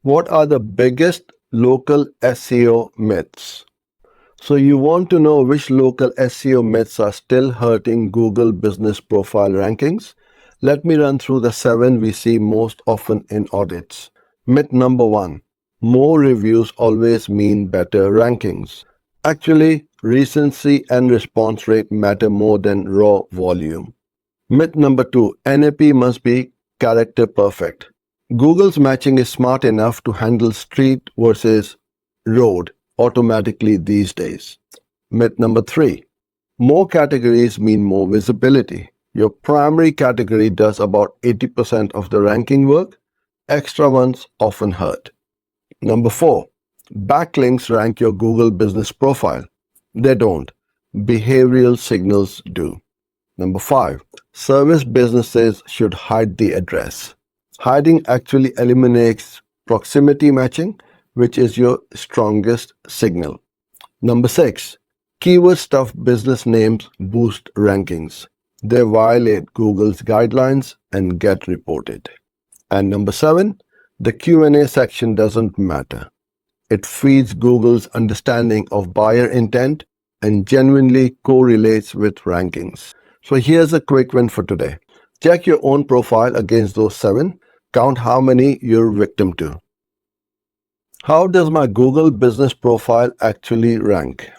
What are the biggest local SEO myths? So you want to know which local SEO myths are still hurting Google business profile rankings? Let me run through the 7 we see most often in audits. Myth number 1. More reviews always mean better rankings. Actually, recency and response rate matter more than raw volume. Myth number 2. NAP must be character perfect. Google's matching is smart enough to handle street versus road automatically these days. Myth number 3. More categories mean more visibility. Your primary category does about 80% of the ranking work. Extra ones often hurt. Number 4. Backlinks rank your Google business profile. They don't. Behavioral signals do. Number 5. Service businesses should hide the address. Hiding actually eliminates proximity matching, which is your strongest signal. Number 6. Keyword stuff business names boost rankings. They violate Google's guidelines and get reported. And number 7. The Q&A section doesn't matter. It feeds Google's understanding of buyer intent and genuinely correlates with rankings. So here's a quick win for today. Check your own profile against those 7. Count how many you're victim to. How does my Google business profile actually rank?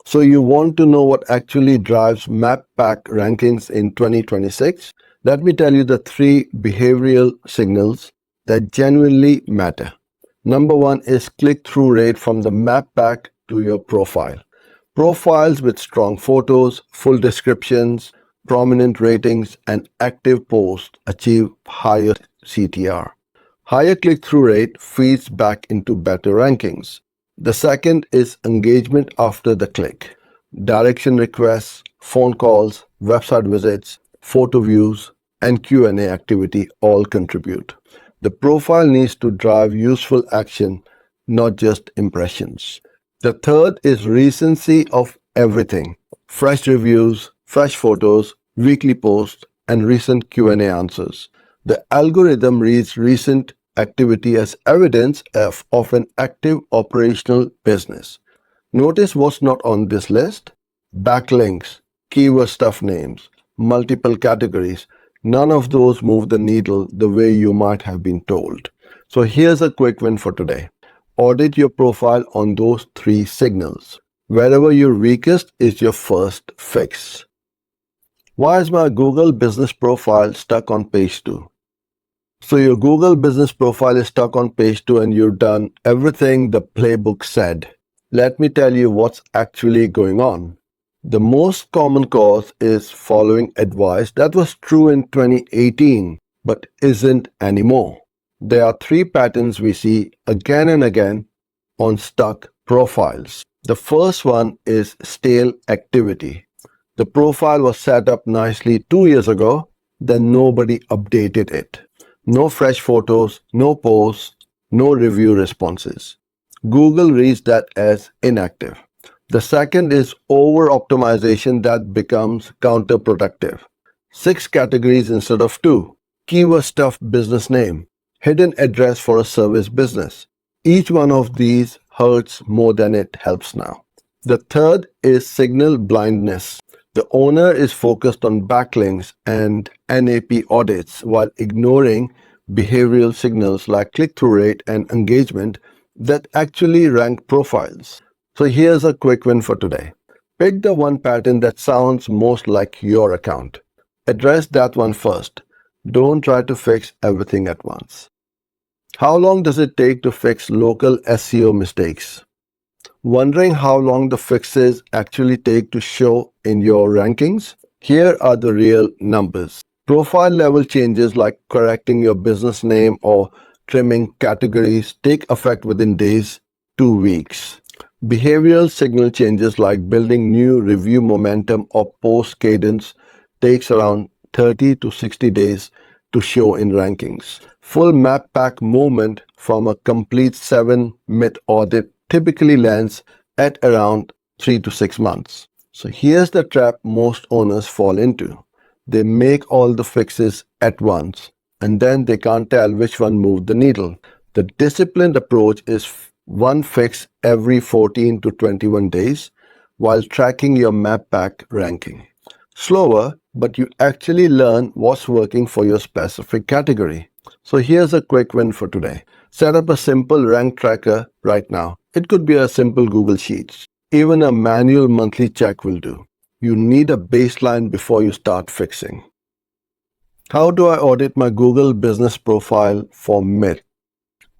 So you want to know what actually drives map pack rankings in 2026? Let me tell you the 3 behavioral signals that genuinely matter. Number 1 is click-through rate from the map pack to your profile. Profiles with strong photos, full descriptions, prominent ratings, and active posts achieve higher CTR. Higher click-through rate feeds back into better rankings. The second is engagement after the click. Direction requests, phone calls, website visits, photo views, and Q&A activity all contribute. The profile needs to drive useful action, not just impressions. The third is recency of everything. Fresh reviews, fresh photos, weekly posts, and recent Q&A answers. The algorithm reads recent activity as evidence of an active operational business. Notice what's not on this list. Backlinks, keyword stuff names, multiple categories. None of those move the needle the way you might have been told. So here's a quick win for today. Audit your profile on those 3 signals. Wherever you're weakest is your first fix. Why is my Google business profile stuck on page 2? So your Google business profile is stuck on page 2 and you've done everything the playbook said. Let me tell you what's actually going on. The most common cause is following advice that was true in 2018 but isn't anymore. There are 3 patterns we see again and again on stuck profiles. The first one is stale activity. The profile was set up nicely 2 years ago, then nobody updated it. No fresh photos, no posts, no review responses. Google reads that as inactive. The second is over-optimization that becomes counterproductive. 6 categories instead of 2. Keyword stuff business name. Hidden address for a service business. Each one of these hurts more than it helps now. The third is signal blindness. The owner is focused on backlinks and NAP audits while ignoring behavioral signals like click-through rate and engagement that actually rank profiles. So here's a quick win for today. Pick the one pattern that sounds most like your account. Address that one first. Don't try to fix everything at once. How long does it take to fix local SEO mistakes? Wondering how long the fixes actually take to show in your rankings? Here are the real numbers. Profile level changes like correcting your business name or trimming categories take effect within days to weeks. Behavioral signal changes like building new review momentum or post cadence takes around 30 to 60 days to show in rankings. Full map pack movement from a complete 7 myth audit typically lands at around 3 to 6 months. So here's the trap most owners fall into. They make all the fixes at once and then they can't tell which one moved the needle. The disciplined approach is one fix every 14 to 21 days while tracking your map pack ranking. Slower, but you actually learn what's working for your specific category. So here's a quick win for today. Set up a simple rank tracker right now. It could be a simple Google Sheets. Even a manual monthly check will do. You need a baseline before you start fixing. How do I audit my Google business profile for myth?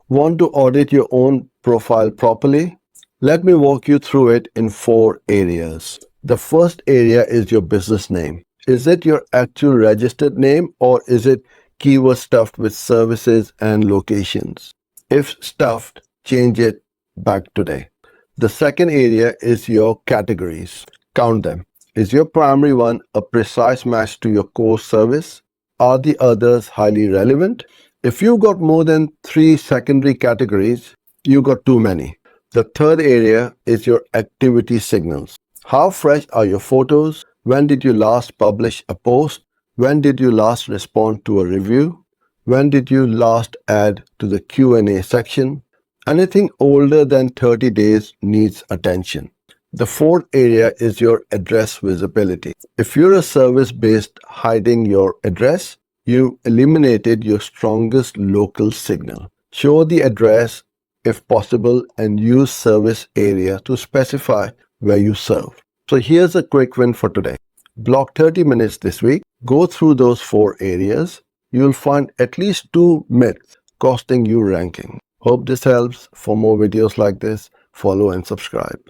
Want to audit your own profile properly? Let me walk you through it in 4 areas. The first area is your business name. Is it your actual registered name or is it keyword stuffed with services and locations? If stuffed, change it back today. The second area is your categories. Count them. Is your primary one a precise match to your core service? Are the others highly relevant? If you got more than 3 secondary categories, you got too many. The third area is your activity signals. How fresh are your photos? When did you last publish a post? When did you last respond to a review? When did you last add to the Q&A section? Anything older than 30 days needs attention. The fourth area is your address visibility. If you're a service based hiding your address, you eliminated your strongest local signal. Show the address if possible and use service area to specify where you serve. So here's a quick win for today. Block 30 minutes this week. Go through those 4 areas. You'll find at least 2 myths costing you ranking. Hope this helps. For more videos like this, follow and subscribe.